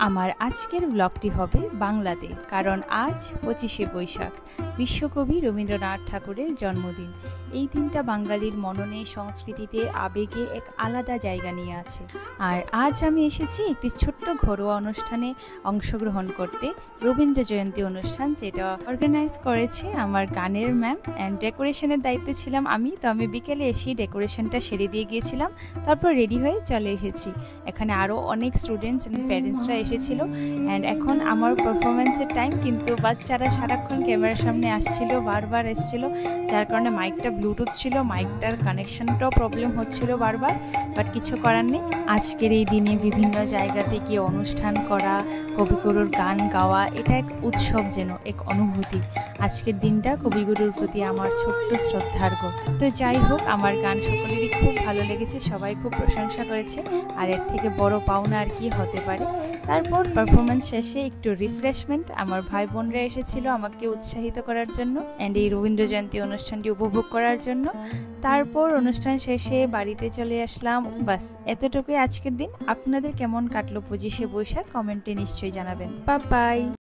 আমার আজকের ব্লগটি হবে বাংলাতে, কারণ আজ 25শে বৈশাখ, বিশ্বকবি রবীন্দ্রনাথ ঠাকুরের জন্মদিন। এই দিনটা বাঙালির মননে, সংস্কৃতিতে, আবেগে এক আলাদা জায়গা নিয়ে আছে। আর আজ আমি এসেছি একটি ছোট্ট ঘরোয়া অনুষ্ঠানে অংশগ্রহণ করতে, রবীন্দ্র জয়ন্তী অনুষ্ঠান, যেটা অর্গানাইজ করেছে আমার গানের ম্যাম, অ্যান্ড ডেকোরেশনের দায়িত্বে ছিলাম আমি। তো আমি বিকেলে এসেই ডেকোরেশনটা সেরে দিয়ে গিয়েছিলাম, তারপর রেডি হয়ে চলে এসেছি। এখানে আরও অনেক স্টুডেন্টস অ্যান্ড প্যারেন্টসরা এসেছিল। অ্যান্ড এখন আমার পারফরমেন্সের টাইম, কিন্তু বাচ্চারা সারাক্ষণ ক্যামেরার সামনে আসছিল, বারবার এসেছিল, যার কারণে মাইকটা ব্লুটুথ ছিল, মাইকটার কানেকশনটাও প্রবলেম হচ্ছিল বারবার, বাট কিছু করার নেই। আজকের এই দিনে বিভিন্ন জায়গাতে গিয়ে অনুষ্ঠান করা, কবিগুরুর গান গাওয়া, এটা এক উৎসব, যেন এক অনুভূতি। আজকের দিনটা কবিগুরুর প্রতি আমার ছোট্ট শ্রদ্ধার্ঘ্য। তো যাই হোক, আমার গান সকলেরই খুব ভালো লেগেছে, সবাই খুব প্রশংসা করেছে, আর এর থেকে বড় পাওনা আর কি হতে পারে। তারপর পারফরমেন্স শেষে একটু রিফ্রেশমেন্ট, আমার ভাই বোনরা এসেছিল আমাকে উৎসাহিত করার জন্য অ্যান্ড এই রবীন্দ্র জয়ন্তী অনুষ্ঠানটি উপভোগ করার জন্য। তারপর অনুষ্ঠান শেষে বাড়িতে চলে আসলাম। বাস এতটুকুই আজকের দিন। আপনাদের কেমন কাটলো 25শে বৈশাখ কমেন্টে নিশ্চয়ই জানাবেন। Bye bye.